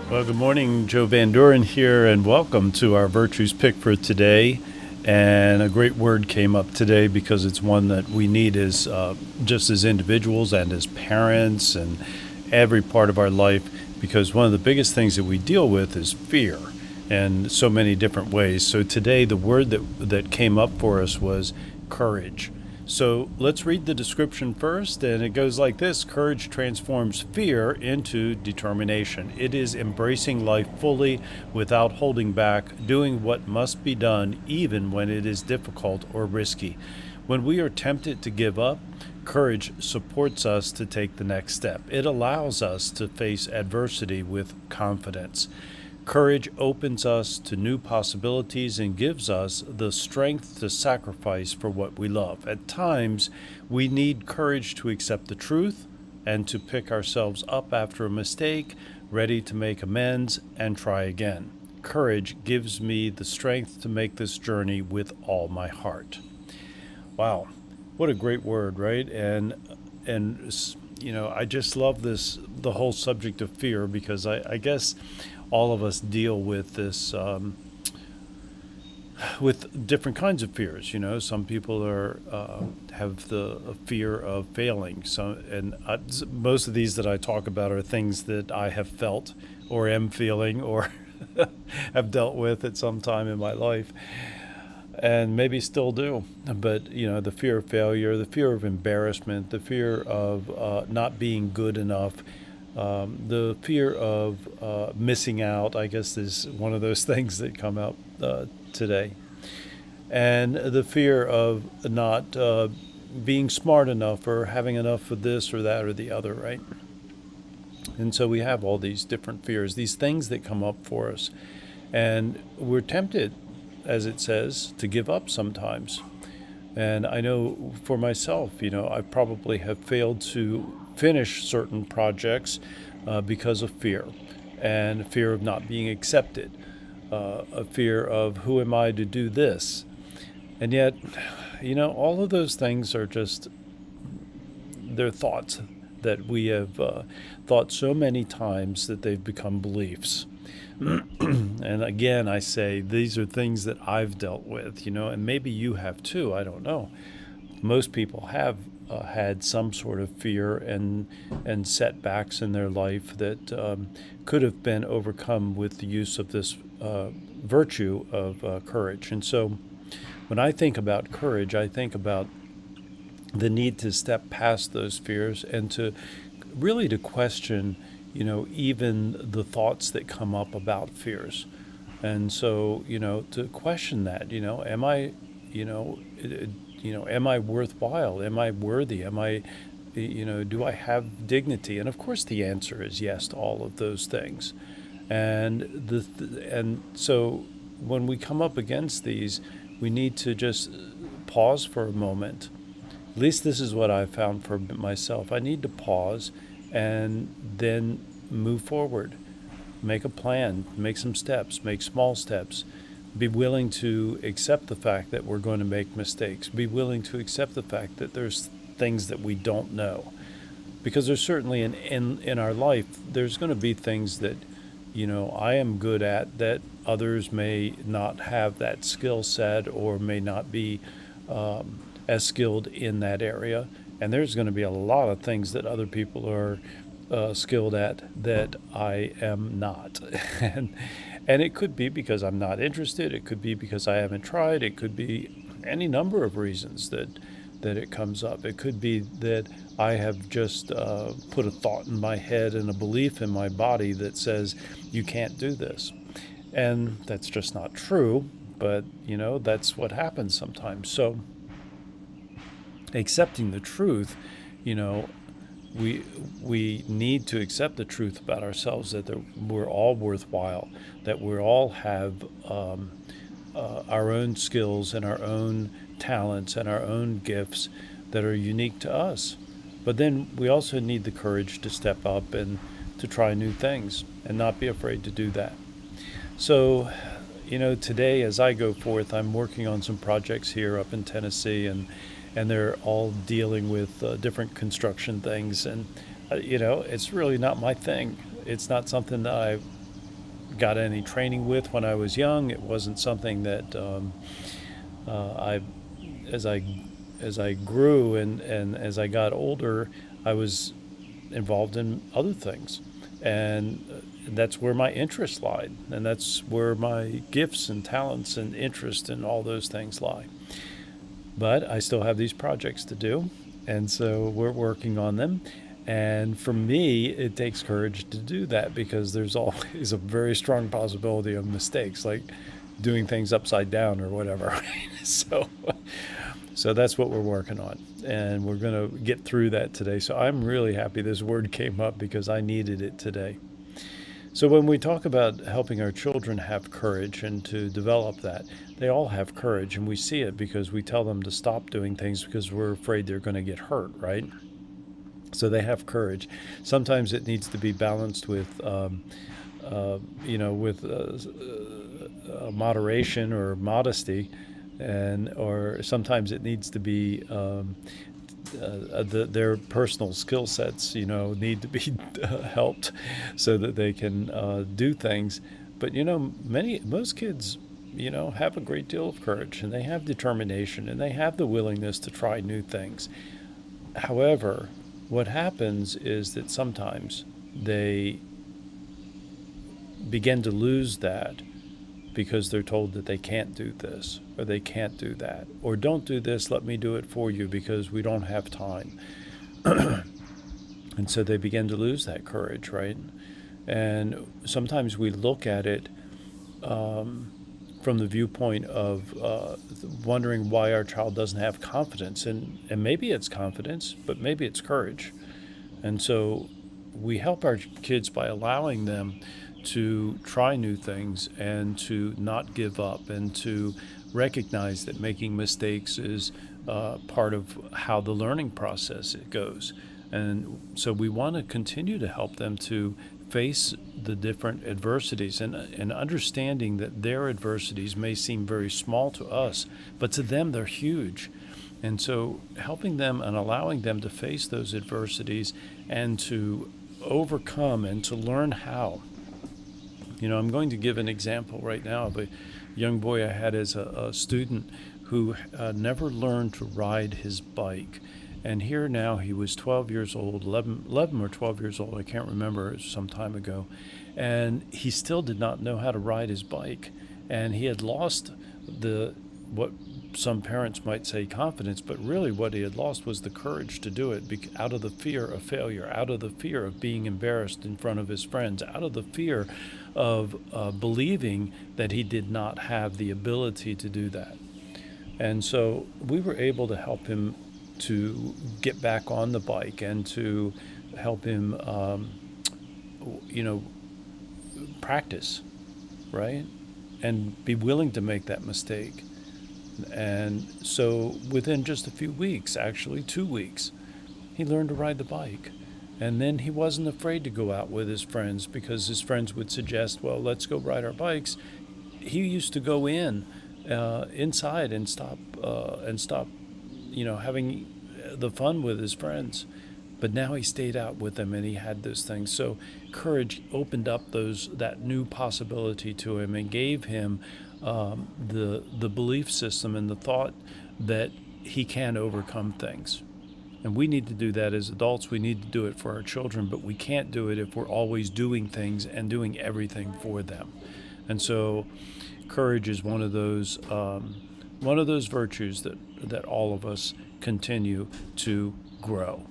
Well, good morning, Joe Van Doren here, and welcome to our Virtues Pick for today. And a great word came up today because it's one that we need as just as individuals and as parents and every part of our life. Because one of the biggest things that we deal with is fear, in so many different ways. So today, the word that came up for us was courage. So let's read the description first, and it goes like this. Courage transforms fear into determination. It is embracing life fully without holding back, doing what must be done even when it is difficult or risky. When we are tempted to give up, courage supports us to take the next step. It allows us to face adversity with confidence. Courage opens us to new possibilities and gives us the strength to sacrifice for what we love. At times, we need courage to accept the truth and to pick ourselves up after a mistake, ready to make amends and try again. Courage gives me the strength to make this journey with all my heart. Wow, what a great word, right? And I just love the whole subject of fear, because I guess all of us deal with this with different kinds of fears. Some people have the fear of failing. Most of these that I talk about are things that I have felt or am feeling or have dealt with at some time in my life, and maybe still do. But the fear of failure, the fear of embarrassment, the fear of not being good enough. The fear of missing out, I guess, is one of those things that come up today. And the fear of not being smart enough or having enough of this or that or the other, right? And so we have all these different fears, these things that come up for us. And we're tempted, as it says, to give up sometimes. And I know for myself, I probably have failed to finish certain projects because of fear, and fear of not being accepted, a fear of who am I to do this. And yet, all of those things are just, they're thoughts that we have thought so many times that they've become beliefs. And again, I say these are things that I've dealt with, and maybe you have too. I don't know. Most people have had some sort of fear and setbacks in their life that could have been overcome with the use of this virtue of courage. And so when I think about courage, I think about the need to step past those fears and to really to question even the thoughts that come up about fears. And so, to question that, am I, am I worthwhile? Am I worthy? Am I, do I have dignity? And of course the answer is yes to all of those things. And so when we come up against these, we need to just pause for a moment. At least this is what I've found for myself. I need to pause and then move forward, make a plan, make some steps, make small steps, be willing to accept the fact that we're going to make mistakes, be willing to accept the fact that there's things that we don't know. Because there's certainly in our life, there's going to be things that, I am good at that others may not have that skill set or may not be as skilled in that area. And there's going to be a lot of things that other people are skilled at that I am not. And it could be because I'm not interested. It could be because I haven't tried. It could be any number of reasons that it comes up. It could be that I have just put a thought in my head and a belief in my body that says you can't do this. And that's just not true, but that's what happens sometimes. So accepting the truth, we need to accept the truth about ourselves, that we're all worthwhile, that we all have our own skills and our own talents and our own gifts that are unique to us. But then we also need the courage to step up and to try new things and not be afraid to do that. So, today as I go forth, I'm working on some projects here up in Tennessee, and they're all dealing with different construction things. And, it's really not my thing. It's not something that got any training with when I was young. It wasn't something that I, as I as I grew and as I got older, I was involved in other things, and that's where my interests lied, and that's where my gifts and talents and interest and all those things lie. But I still have these projects to do, and so we're working on them. And for me, it takes courage to do that because there's always a very strong possibility of mistakes, like doing things upside down or whatever. so, so that's what we're working on, and we're going to get through that today. So I'm really happy this word came up because I needed it today. So when we talk about helping our children have courage and to develop that, they all have courage, and we see it because we tell them to stop doing things because we're afraid they're going to get hurt, right? So they have courage. Sometimes it needs to be balanced with, moderation or modesty, and or sometimes it needs to be their personal skill sets, need to be helped so that they can do things. But most kids, have a great deal of courage, and they have determination, and they have the willingness to try new things. However, what happens is that sometimes they begin to lose that because they're told that they can't do this or they can't do that, or don't do this, let me do it for you because we don't have time. And so they begin to lose that courage, right? And sometimes we look at it from the viewpoint of wondering why our child doesn't have confidence. And maybe it's confidence, but maybe it's courage. And so we help our kids by allowing them to try new things and to not give up and to recognize that making mistakes is part of how the learning process it goes. And so we want to continue to help them to face the different adversities and understanding that their adversities may seem very small to us, but to them they're huge. And so helping them and allowing them to face those adversities and to overcome and to learn how. I'm going to give an example right now of a young boy I had as a student who never learned to ride his bike. And here now he was 12 years old, 11 or 12 years old, I can't remember, it was some time ago. And he still did not know how to ride his bike. And he had lost what some parents might say confidence, but really what he had lost was the courage to do it out of the fear of failure, out of the fear of being embarrassed in front of his friends, out of the fear of believing that he did not have the ability to do that. And so we were able to help him to get back on the bike and to help him, practice, right? And be willing to make that mistake. And so within just a few weeks, actually 2 weeks, he learned to ride the bike. And then he wasn't afraid to go out with his friends because his friends would suggest, well, let's go ride our bikes. He used to go inside and stop, having the fun with his friends. But now he stayed out with them and he had those things. So courage opened up that new possibility to him and gave him the belief system and the thought that he can overcome things. And we need to do that as adults. We need to do it for our children, but we can't do it if we're always doing things and doing everything for them. And so courage is one of those virtues that all of us continue to grow.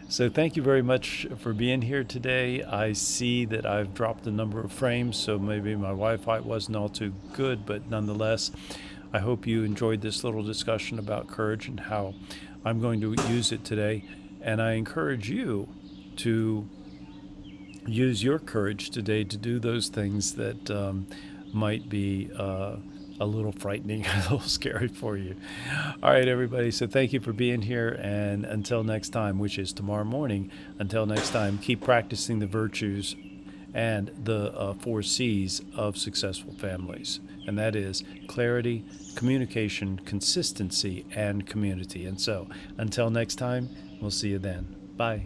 So thank you very much for being here today. I see that I've dropped a number of frames, so maybe my Wi-Fi wasn't all too good, but nonetheless, I hope you enjoyed this little discussion about courage and how I'm going to use it today. And I encourage you to use your courage today to do those things that might be a little frightening, a little scary for you. All right, everybody. So thank you for being here. And until next time, which is tomorrow morning, until next time, keep practicing the virtues and the 4 C's of successful families. And that is clarity, communication, consistency, and community. And so until next time, we'll see you then. Bye.